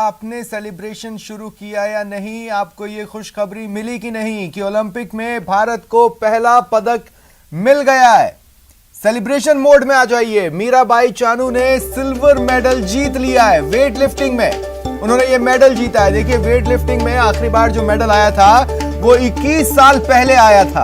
आपने सेलिब्रेशन शुरू किया या नहीं? आपको ये खुशखबरी मिली कि नहीं कि ओलंपिक में भारत को पहला पदक मिल गया है? सेलिब्रेशन मोड में आ जाइए। मीराबाई चानू ने सिल्वर मेडल जीत लिया है वेट लिफ्टिंग में। उन्होंने ये मेडल जीता है। देखिए, वेट लिफ्टिंग में आखिरी बार जो मेडल आया था वो 21 साल पहले आया था।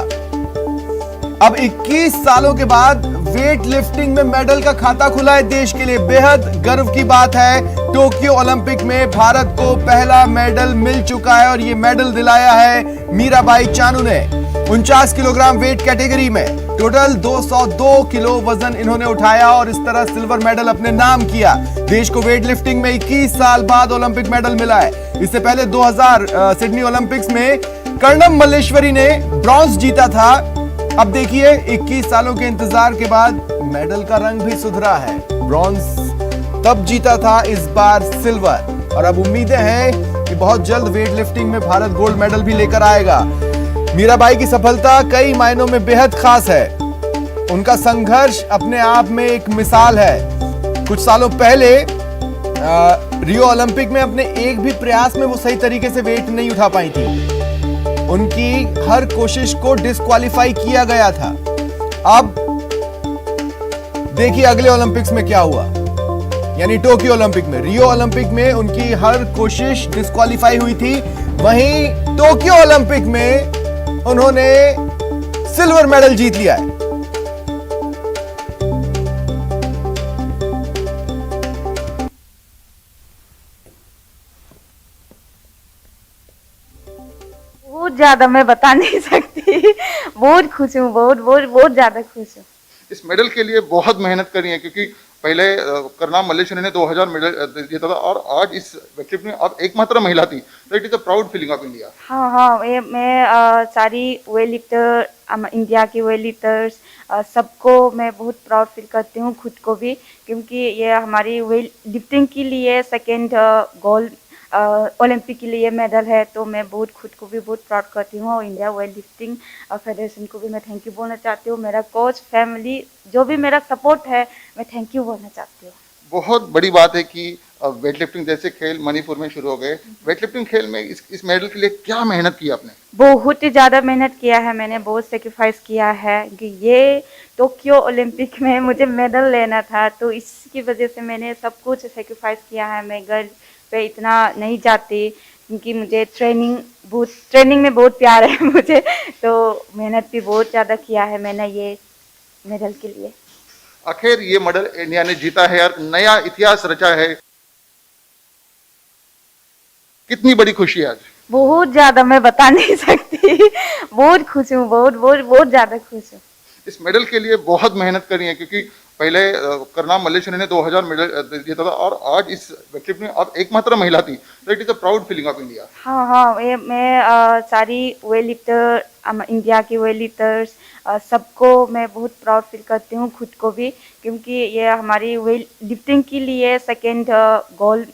अब 21 सालों के बाद वेट लिफ्टिंग में मेडल का खाता खुला है देश के लिए। बेहद गर्व की बात है। टोक्यो ओलंपिक में भारत को पहला मेडल मिल चुका है और ये मेडल दिलाया है मीराबाई चानू ने। 49 किलोग्राम वेट कैटेगरी में टोटल 202 किलो वजन इन्होंने उठाया और इस तरह सिल्वर मेडल अपने नाम किया। देश को वेट लिफ्टिंग में 21 साल बाद ओलंपिक मेडल मिला है। इससे पहले 2000 सिडनी ओलंपिक्स में कर्णम मल्लेश्वरी ने ब्रॉन्ज जीता था। अब देखिए, 21 सालों के इंतजार के बाद मेडल का रंग भी सुधरा है। ब्रॉन्ज तब जीता था, इस बार सिल्वर। और अब उम्मीदें हैं कि बहुत जल्द वेट लिफ्टिंग में भारत गोल्ड मेडल भी लेकर आएगा। मीराबाई की सफलता कई मायनों में बेहद खास है। उनका संघर्ष अपने आप में एक मिसाल है। कुछ सालों पहले रियो ओलंपिक में अपने एक भी प्रयास में वो सही तरीके से वेट नहीं उठा पाई थी। उनकी हर कोशिश को डिस्क्वालीफाई किया गया था। अब देखिए अगले ओलंपिक्स में क्या हुआ, यानी टोक्यो ओलंपिक में। रियो ओलंपिक में उनकी हर कोशिश डिस्क्वालीफाई हुई थी, वहीं टोक्यो ओलंपिक में उन्होंने सिल्वर मेडल जीत लिया है। बहुत ज्यादा मैं बता नहीं सकती। बहुत खुश हूँ, बहुत बहुत बहुत ज्यादा खुश हूँ। इस मेडल के लिए बहुत मेहनत करी है, क्योंकि पहले कर्णम मल्लेश्वरी ने 2000 मेडल जीता था और आज इस वेटलिफ्ट में अब एकमात्र महिला थी। तो it is a proud feeling of India. हाँ हाँ, मैं सारी वेट लिफ्टर, इंडिया की वेट लिफ्टर्स सबको मैं बहुत प्राउड फील करती हूँ, खुद को भी, क्योंकि ये हमारी वेट लिफ्टिंग के लिए सेकेंड गोल्ड ओलंपिक के लिए मेडल है। तो मैं बहुत खुद को भी बहुत प्राउड करती हूँ और इंडिया वेट लिफ्टिंग फेडरेशन को भी मैं थैंक यू बोलना चाहती हूँ। मेरा कोच, फैमिली, जो भी मेरा सपोर्ट है, मैं थैंक यू बोलना चाहती हूँ। बहुत बड़ी बात है कि वेट लिफ्टिंग जैसे खेल मणिपुर में शुरू हो गए। वेट लिफ्टिंग खेल में इस मेडल के लिए क्या मेहनत की आपने? बहुत ही ज़्यादा मेहनत किया है मैंने, बहुत सेक्रीफाइस किया है कि ये टोक्यो ओलंपिक में मुझे मेडल लेना था। तो इसकी वजह से मैंने सब कुछ सेक्रीफाइस किया है। मैं घर पे इतना नहीं जाती, क्योंकि मुझे ट्रेनिंग में बहुत प्यार है मुझे। तो मेहनत भी बहुत ज़्यादा किया है मैंने ये मेडल के लिए। आखिर ये मेडल इंडिया ने जीता है और नया इतिहास रचा है। कितनी बड़ी खुशी है आज? बहुत ज़्यादा मैं बता नहीं सकती। बहुत खुश हूँ, बहुत बहुत बहुत ज़्यादा खुश हूँ। इस मेडल के लिए बहुत मेहनत करी है, क्योंकि पहले कर्णम मल्लेश्वरी ने 2000 मेडल जीता था और आज इस वेटलिफ्ट में अब एकमात्र महिला थी। तो it is a proud feeling of India. हाँ हाँ, मैं सारी वेट लिफ्टर, इंडिया की वेट लिफ्टर्स सबको मैं बहुत प्राउड फील करती हूँ, खुद को भी, क्योंकि ये हमारी वेट लिफ्टिंग के लिए सेकेंड गोल्ड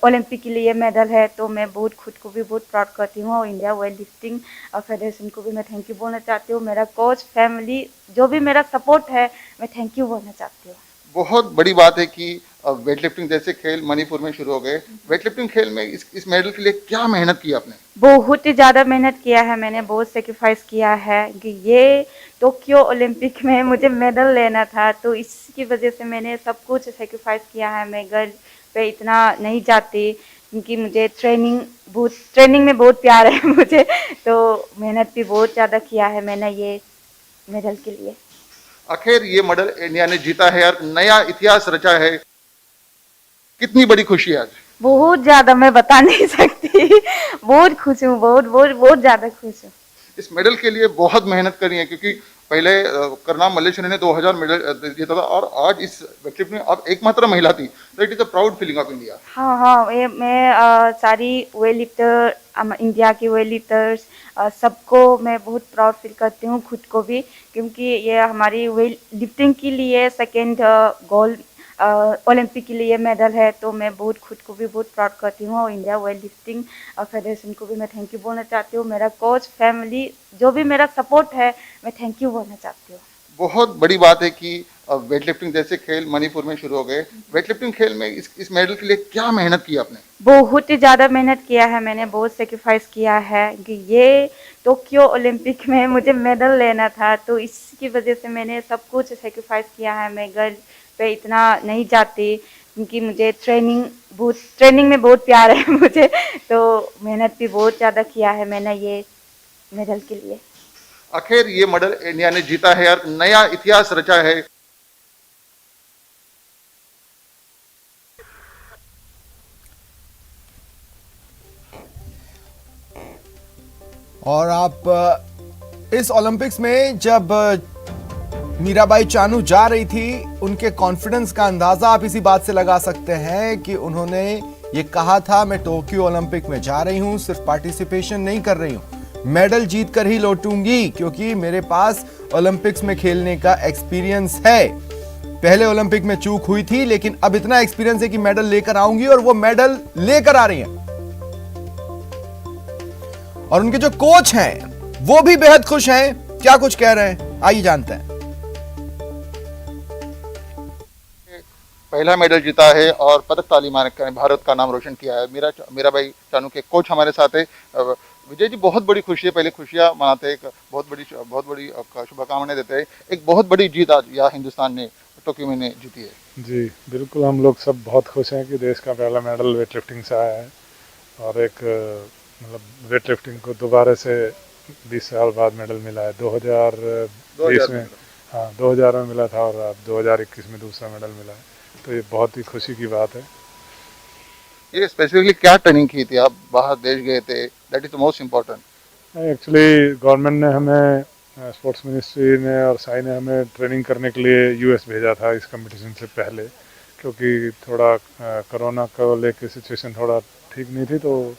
ओलंपिक के लिए मेडल है। तो मैं बहुत खुद को भी बहुत प्राउड करती हूँ और इंडिया वेट लिफ्टिंग फेडरेशन को भी मैं थैंक यू बोलना चाहती हूँ। मेरा कोच, फैमिली, जो भी मेरा सपोर्ट है, मैं थैंक यू बोलना चाहती हूँ। बहुत बड़ी बात है कि वेट लिफ्टिंग जैसे खेल मणिपुर में शुरू हो गए। वेट लिफ्टिंग खेल में इस मेडल के लिए क्या मेहनत की आपने? बहुत ही ज़्यादा मेहनत किया है मैंने, बहुत सेक्रीफाइस किया है कि ये टोक्यो ओलंपिक में मुझे मेडल लेना था। तो इसकी वजह से मैंने सब कुछ सेक्रीफाइस किया है। मैं घर पे इतना नहीं जाती, क्योंकि मुझे ट्रेनिंग में बहुत प्यार है मुझे। तो मेहनत भी बहुत ज़्यादा किया है मैंने ये मेडल के लिए। आखिर ये मेडल इंडिया ने जीता है और नया इतिहास रचा है। कितनी बड़ी खुशी है आज? बहुत ज़्यादा मैं बता नहीं सकती। बहुत खुश हूँ, बहुत बहुत बहुत ज़्यादा खुश हूँ। इस मेडल के लिए बहुत मेहनत करी है, क्योंकि पहले कर्णम मल्लेश्वरी ने 2000 मेडल जीता था और आज इस वेटलिफ्ट में अब एकमात्र महिला थी। तो it is a proud feeling of India. हाँ हाँ, मैं सारी वेट लिफ्टर, इंडिया की वेट लिफ्टर्स सबको मैं बहुत प्राउड फील करती हूँ, खुद को भी, क्योंकि ये हमारी वेट लिफ्टिंग के लिए सेकेंड गोल्ड ओलंपिक के लिए मेडल है। तो मैं बहुत खुद को भी बहुत प्राउड करती हूँ और इंडिया वेट लिफ्टिंग फेडरेशन को भी मैं थैंक यू बोलना चाहती हूँ। मेरा कोच, फैमिली, जो भी मेरा सपोर्ट है, मैं थैंक यू बोलना चाहती हूँ। बहुत बड़ी बात है कि अब वेट लिफ्टिंग जैसे खेल मणिपुर में शुरू हो गए, वेट लिफ्टिंग खेल में इस मेडल के लिए क्या मेहनत की आपने? बहुत ही ज़्यादा मेहनत किया है मैंने, बहुत सेक्रीफाइस किया है कि ये टोक्यो ओलंपिक में मुझे मेडल लेना था, तो इसकी वजह से मैंने सब कुछ सेक्रीफाइस किया है। मैं घर पे इतना नहीं जाती क्योंकि मुझे ट्रेनिंग में बहुत प्यार है मुझे, तो मेहनत भी बहुत ज़्यादा किया है मैंने ये मेडल के लिए। आखिर ये मेडल इंडिया ने जीता है यार, नया इतिहास रचा है। और आप इस ओलंपिक्स में जब मीराबाई चानू जा रही थी, उनके कॉन्फिडेंस का अंदाजा आप इसी बात से लगा सकते हैं कि उन्होंने ये कहा था, मैं टोक्यो ओलंपिक में जा रही हूं, सिर्फ पार्टिसिपेशन नहीं कर रही हूं, मेडल जीत कर ही लौटूंगी क्योंकि मेरे पास ओलंपिक्स में खेलने का एक्सपीरियंस है। पहले ओलंपिक में चूक हुई थी, लेकिन अब इतना एक्सपीरियंस है कि मेडल लेकर आऊंगी, और वो मेडल लेकर आ रही हैं। और उनके जो कोच हैं वो भी बेहद खुश हैं। क्या कुछ कह रहे हैं, आइए जानते हैं। पहला मेडल जीता है और पदक तालीमान कर भारत का नाम रोशन किया है। मीराबाई चानू के कोच हमारे साथ है। विजय जी, बहुत बड़ी खुशी है, पहले खुशियां मनाते हैं, बहुत बड़ी शुभकामनाएं देते हैं। एक बहुत बड़ी जीत आज यहाँ हिंदुस्तान ने टोक्यो में जीती है। जी बिल्कुल, हम लोग सब बहुत खुश हैं कि देश का पहला मेडल वेट लिफ्टिंग से आया है, और एक मतलब वेट लिफ्टिंग को दोबारा से 20 साल बाद मेडल मिला है। 2020 में, हाँ 2000 में मिला था, और अब 2021 में दूसरा मेडल मिला है, तो ये बहुत ही खुशी की बात है। ये स्पेसिफिकली क्या ट्रेनिंग की थी? आप बाहर देश गए थे, that is the most important. Actually government ने हमें, स्पोर्ट्स मिनिस्ट्री ने और साई ने हमें ट्रेनिंग करने के लिए यूएस भेजा था इस कंपटीशन से पहले, क्योंकि थोड़ा कोरोना को लेके सिचुएशन थोड़ा ठीक नहीं थी, तो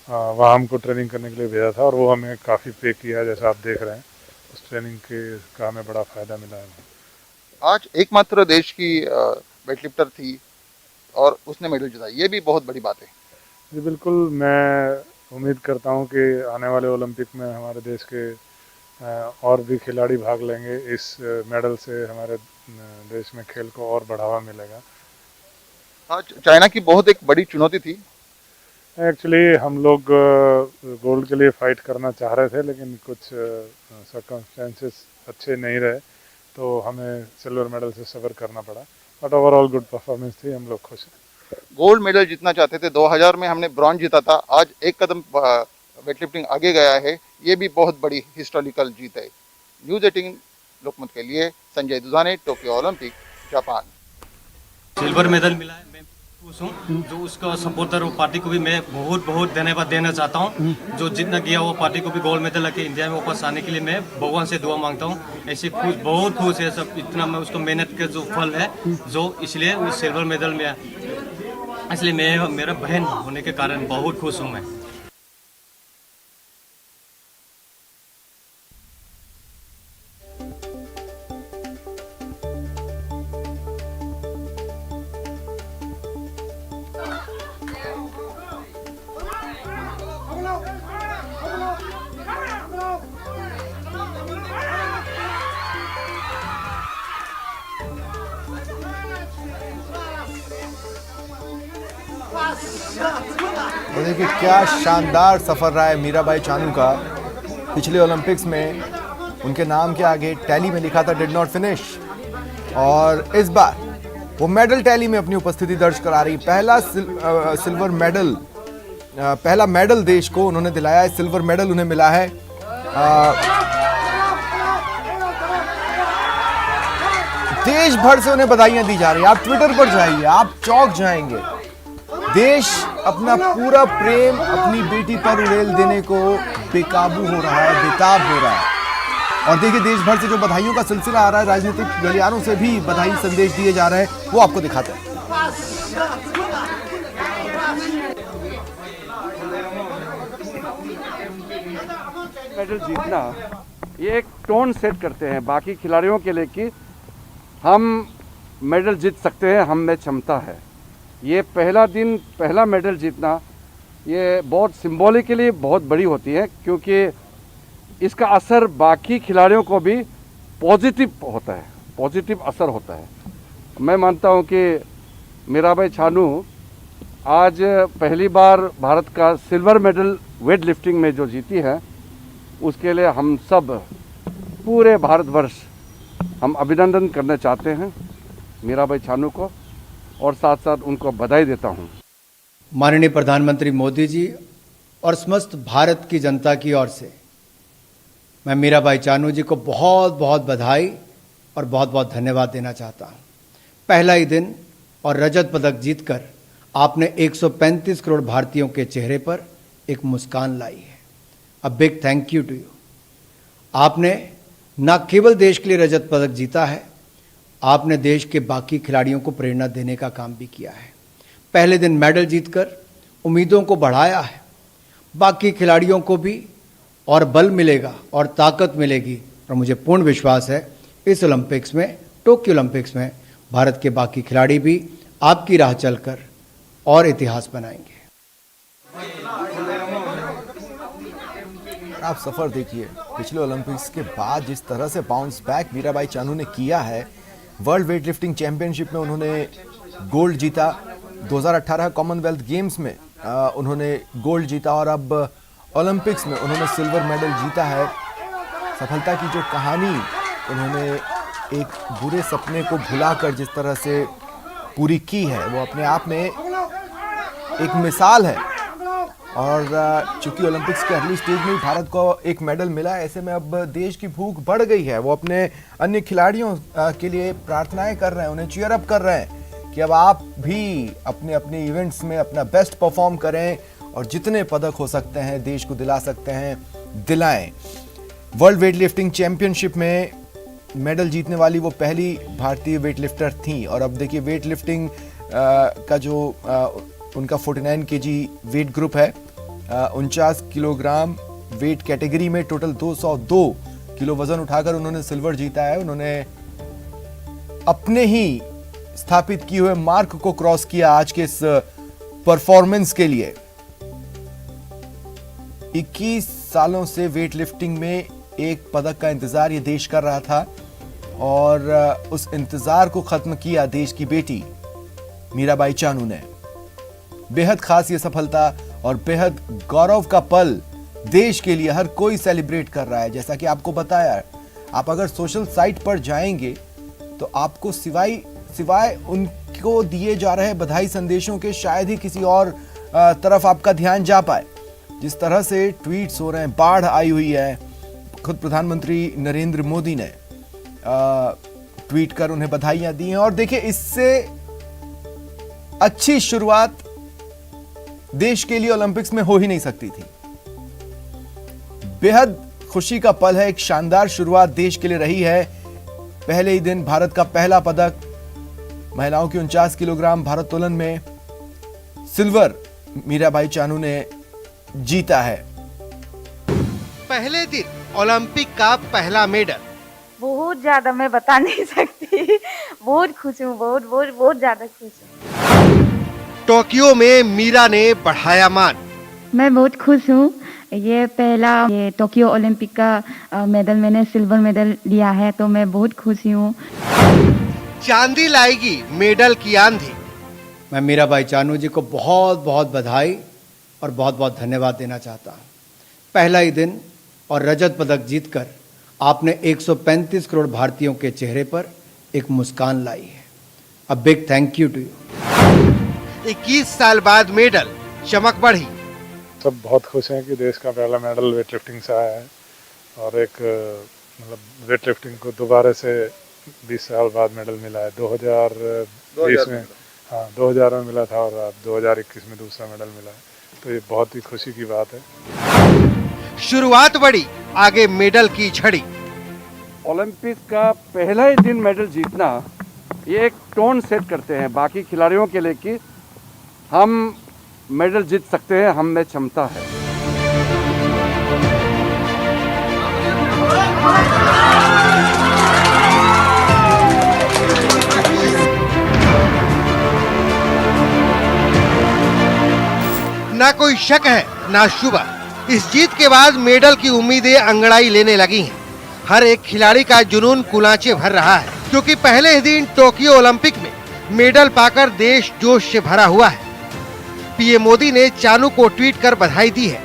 वहाँ हमको ट्रेनिंग करने के लिए भेजा था, और वो हमें काफ़ी पे किया है, जैसा आप देख रहे हैं। उस ट्रेनिंग के का हमें बड़ा फ़ायदा मिला है। आज एकमात्र देश की वेटलिफ्टर थी और उसने मेडल जीता, ये भी बहुत बड़ी बात है। जी बिल्कुल, मैं उम्मीद करता हूँ कि आने वाले ओलंपिक में हमारे देश के और भी खिलाड़ी भाग लेंगे। इस मेडल से हमारे देश में खेल को और बढ़ावा मिलेगा। आज चाइना की बहुत एक बड़ी चुनौती थी। एक्चुअली हम लोग गोल्ड के लिए फाइट करना चाह रहे थे, लेकिन कुछ सर्कमस्टेंसेस अच्छे नहीं रहे, तो हमें सिल्वर मेडल से सफ़र करना पड़ा, बट ओवरऑल गुड परफॉर्मेंस थी, हम लोग खुश हैं। गोल्ड मेडल जीतना चाहते थे, 2000 में हमने ब्रॉन्ज जीता था, आज एक कदम वेटलिफ्टिंग आगे गया है, ये भी बहुत बड़ी हिस्टोरिकल जीत है। न्यूज़ 18 लोकमत के लिए संजय दुधाने, Tokyo Olympic, Japan. Silver medal मिला है, मैं खुश हूँ। जो उसका सपोर्टर वो पार्टी को भी मैं बहुत बहुत धन्यवाद देना चाहता हूँ। जो जितना किया वो पार्टी को भी गोल्ड मेडल लेके इंडिया में वापस आने के लिए मैं भगवान से दुआ मांगता हूँ। ऐसे खुश, बहुत खुश है सब, इतना मैं उसको मेहनत का जो फल है, जो इसलिए वो सिल्वर मेडल में, इसलिए मैं, मेरा बहन होने के कारण बहुत खुश हूँ मैं। और देखिए क्या शानदार सफर रहा है मीराबाई चानू का। पिछले ओलंपिक्स में उनके नाम के आगे टैली में लिखा था डिड नॉट फिनिश, और इस बार वो मेडल टैली में अपनी उपस्थिति दर्ज करा रही। सिल्वर मेडल, पहला मेडल देश को उन्होंने दिलाया है, सिल्वर मेडल उन्हें मिला है। देश भर से उन्हें बधाइयां दी जा रही है। आप ट्विटर पर जाइए, आप चौंक जाएंगे। देश अपना पूरा प्रेम अपनी बेटी पर उड़ेल देने को बेकाबू हो रहा है, बेताब हो रहा है। और देखिए देश भर से जो बधाइयों का सिलसिला आ रहा है, राजनीतिक गलियारों से भी बधाई संदेश दिए जा रहे हैं, वो आपको दिखाते हैं। मेडल जीतना ये एक टोन सेट करते हैं बाकी खिलाड़ियों के लिए कि हम मेडल जीत सकते हैं, हम में क्षमता है। ये पहला दिन पहला मेडल जीतना ये बहुत सिंबॉलिकली बहुत बड़ी होती है, क्योंकि इसका असर बाकी खिलाड़ियों को भी पॉजिटिव होता है। पॉजिटिव असर होता है। मैं मानता हूं कि मीराबाई चानू आज पहली बार भारत का सिल्वर मेडल वेट लिफ्टिंग में जो जीती है, उसके लिए हम सब पूरे भारतवर्ष हम अभिनंदन करना चाहते हैं मीराबाई चानू को, और साथ साथ उनको बधाई देता हूं। माननीय प्रधानमंत्री मोदी जी और समस्त भारत की जनता की ओर से मैं मीराबाई चानू जी को बहुत बहुत बधाई और बहुत बहुत धन्यवाद देना चाहता हूं। पहला ही दिन और रजत पदक जीतकर आपने 135 करोड़ भारतीयों के चेहरे पर एक मुस्कान लाई है। A big thank you to you. आपने न केवल देश के लिए रजत पदक जीता है, आपने देश के बाकी खिलाड़ियों को प्रेरणा देने का काम भी किया है। पहले दिन मेडल जीतकर उम्मीदों को बढ़ाया है। बाकी खिलाड़ियों को भी और बल मिलेगा और ताकत मिलेगी, और मुझे पूर्ण विश्वास है इस ओलंपिक्स में, टोक्यो ओलंपिक्स में भारत के बाकी खिलाड़ी भी आपकी राह चलकर और इतिहास बनाएंगे। आप सफर देखिए, पिछले ओलंपिक्स के बाद जिस तरह से बाउंस बैक मीराबाई चानू ने किया है। वर्ल्ड वेट लिफ्टिंग चैंपियनशिप में उन्होंने गोल्ड जीता, 2018 कॉमनवेल्थ गेम्स में उन्होंने गोल्ड जीता, और अब ओलंपिक्स में उन्होंने सिल्वर मेडल जीता है। सफलता की जो कहानी उन्होंने एक बुरे सपने को भुलाकर जिस तरह से पूरी की है, वो अपने आप में एक मिसाल है। और चूंकि ओलंपिक्स के अर्ली स्टेज में ही भारत को एक मेडल मिला है, ऐसे में अब देश की भूख बढ़ गई है। वो अपने अन्य खिलाड़ियों के लिए प्रार्थनाएं कर रहे हैं, उन्हें चीयर अप कर रहे हैं कि अब आप भी अपने अपने इवेंट्स में अपना बेस्ट परफॉर्म करें और जितने पदक हो सकते हैं देश को दिला सकते हैं दिलाएं। वर्ल्ड वेट लिफ्टिंग चैंपियनशिप में मेडल जीतने वाली वो पहली भारतीय वेट लिफ्टर थी। और अब देखिए वेट लिफ्टिंग का जो उनका 49 kg वेट ग्रुप है, 49 किलोग्राम वेट कैटेगरी में टोटल 202 किलो वजन उठाकर उन्होंने सिल्वर जीता है। उन्होंने अपने ही स्थापित किए हुए मार्क को क्रॉस किया आज के इस परफॉर्मेंस के लिए। 21 सालों से वेट लिफ्टिंग में एक पदक का इंतजार ये देश कर रहा था, और उस इंतजार को खत्म किया देश की बेटी मीराबाई चानू ने। बेहद खास ये सफलता और बेहद गौरव का पल देश के लिए हर कोई सेलिब्रेट कर रहा है। जैसा कि आपको बताया, आप अगर सोशल साइट पर जाएंगे तो आपको सिवाय उनको दिए जा रहे बधाई संदेशों के शायद ही किसी और तरफ आपका ध्यान जा पाए। जिस तरह से ट्वीट्स हो रहे हैं, बाढ़ आई हुई है। खुद प्रधानमंत्री नरेंद्र मोदी ने ट्वीट कर उन्हें बधाइयां दी हैं। और देखिए, इससे अच्छी शुरुआत देश के लिए ओलंपिक्स में हो ही नहीं सकती थी। बेहद खुशी का पल है, एक शानदार शुरुआत देश के लिए रही है। पहले ही दिन भारत का पहला पदक, महिलाओं की 49 किलोग्राम भारोत्तोलन में सिल्वर मीराबाई चानू ने जीता है। पहले दिन ओलंपिक का पहला मेडल। बहुत ज़्यादा मैं बता नहीं सकती। बहुत खुश हूँ, बहुत ज़्यादा खुश हूँ। टोक्यो में मीरा ने बढ़ाया मान। मैं बहुत खुश हूँ। ये पहला टोक्यो ओलंपिक का मेडल, मैंने सिल्वर मेडल लिया है, तो मैं बहुत खुशी हूँ। चांदी लाएगी मेडल की आंधी। मैं मीराबाई चानू जी को बहुत बहुत बधाई और बहुत बहुत धन्यवाद देना चाहता हूँ। पहला ही दिन और रजत पदक जीतकर आपने 135 करोड़ भारतीयों के चेहरे पर एक मुस्कान लाई है। A big thank you to you. 21 साल बाद मेडल, चमक बढ़ी। सब बहुत खुश हैं कि देश का पहला मेडल वेट लिफ्टिंग से आया है, और एक मतलब वेट लिफ्टिंग को दोबारा से 20 साल बाद मेडल मिला है। 2020 में, हाँ 2000 में मिला था, और अब 2021 में दूसरा मेडल मिला है, तो ये बहुत ही खुशी की बात है। शुरुआत बड़ी, आगे मेडल की झड़ी। ओलंपिक का पहला ही दिन मेडल जीतना, ये एक टोन सेट करते हैं बाकी खिलाड़ियों के लिए कि हम मेडल जीत सकते हैं, हम में क्षमता है। ना कोई शक है ना शुबा, इस जीत के बाद मेडल की उम्मीदें अंगड़ाई लेने लगी हैं। हर एक खिलाड़ी का जुनून कुलांचे भर रहा है, क्योंकि पहले ही दिन टोक्यो ओलंपिक में मेडल पाकर देश जोश से भरा हुआ है। पीएम मोदी ने चानू को ट्वीट कर बधाई दी है।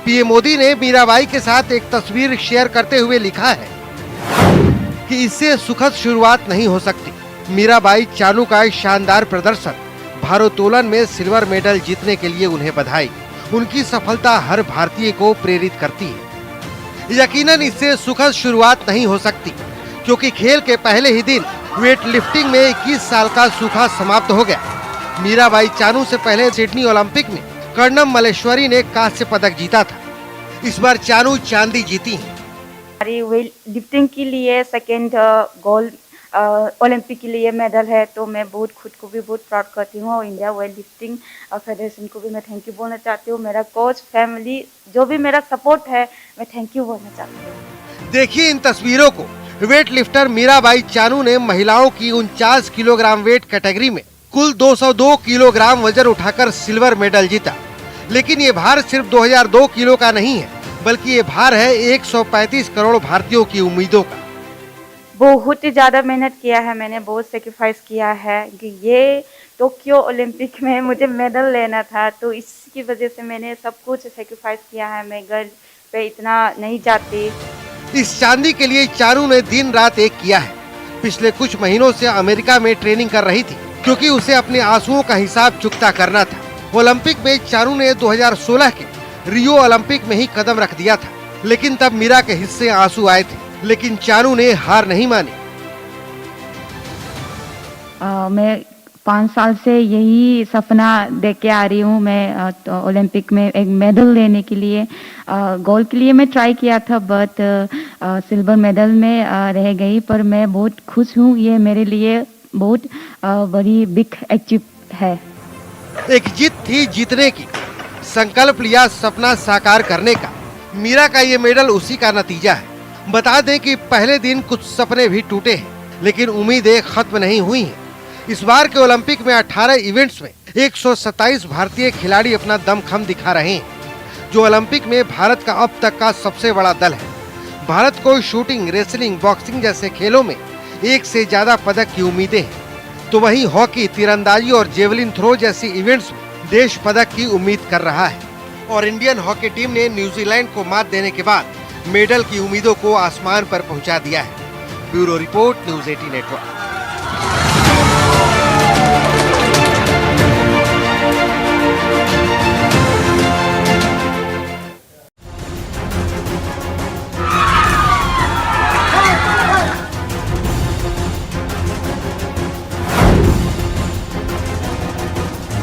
पीएम मोदी ने मीराबाई के साथ एक तस्वीर शेयर करते हुए लिखा है कि इससे सुखद शुरुआत नहीं हो सकती। मीराबाई चानू का शानदार प्रदर्शन, भारोत्तोलन में सिल्वर मेडल जीतने के लिए उन्हें बधाई। उनकी सफलता हर भारतीय को प्रेरित करती है। यकीनन इससे सुखद शुरुआत नहीं हो सकती, क्योंकि खेल के पहले ही दिन वेट लिफ्टिंग में 21 साल का सूखा समाप्त हो गया। मीराबाई चानू से पहले सिडनी ओलंपिक में कर्णम मल्लेश्वरी ने कांस्य पदक जीता था। इस बार चानू चांदी जीती हैं। हमारी वेट लिफ्टिंग के लिए सेकंड गोल्ड ओलंपिक के लिए मेडल है, तो मैं बहुत खुद को भी बहुत प्राउड करती हूँ और इंडिया वेट लिफ्टिंग फेडरेशन को भी मैं थैंक यू बोलना चाहती हूँ। मेरा कोच, फैमिली, जो भी मेरा सपोर्ट है, मैं थैंक यू बोलना चाहती हूँ। देखिए इन तस्वीरों को। वेट लिफ्टर मीराबाई चानू ने महिलाओं की 49 किलोग्राम वेट कैटेगरी में कुल 202 किलोग्राम वजन उठाकर सिल्वर मेडल जीता। लेकिन ये भार सिर्फ 2002 किलो का नहीं है, बल्कि ये भार है 135 करोड़ भारतीयों की उम्मीदों का। बहुत ही ज़्यादा मेहनत किया है मैंने, बहुत सेक्रीफाइस किया है कि ये टोक्यो ओलंपिक में मुझे मेडल लेना था, तो इसकी वजह से मैंने सब कुछ सेक्रीफाइस किया है। मैं घर पे इतना नहीं जाती। इस चांदी के लिए चानू ने दिन रात एक किया है। पिछले कुछ महीनों से अमेरिका में ट्रेनिंग कर रही थी, क्योंकि उसे अपने आंसुओं का हिसाब चुकता करना था। ओलंपिक में चानू ने 2016 के रियो ओलंपिक में ही कदम रख दिया था, लेकिन तब मीरा के हिस्से आंसू आए थे। लेकिन चानू ने हार नहीं मानी। मैं 5 साल से यही सपना देख के आ रही हूँ। मैं तो ओलंपिक में एक मेडल लेने के लिए, गोल्ड के लिए मैं ट्राई किया था, बट सिल्वर मेडल में रह गई। पर मैं बहुत खुश हूँ, ये मेरे लिए बहुत बड़ी बिग अचीव है। एक जीत थी जीतने की, संकल्प लिया सपना साकार करने का। मीरा का ये मेडल उसी का नतीजा है। बता दें कि पहले दिन कुछ सपने भी टूटे हैं, लेकिन उम्मीदें खत्म नहीं हुई हैं। इस बार के ओलंपिक में 18 इवेंट्स में 127 भारतीय खिलाड़ी अपना दमखम दिखा रहे हैं, जो ओलंपिक में भारत का अब तक का सबसे बड़ा दल है। भारत को शूटिंग, रेसलिंग, बॉक्सिंग जैसे खेलों में एक से ज्यादा पदक की उम्मीदें हैं, तो वहीं हॉकी, तीरंदाजी और जेवलिन थ्रो जैसी इवेंट्स में देश पदक की उम्मीद कर रहा है। और इंडियन हॉकी टीम ने न्यूजीलैंड को मात देने के बाद मेडल की उम्मीदों को आसमान पर पहुंचा दिया है। Bureau report, news 18 network.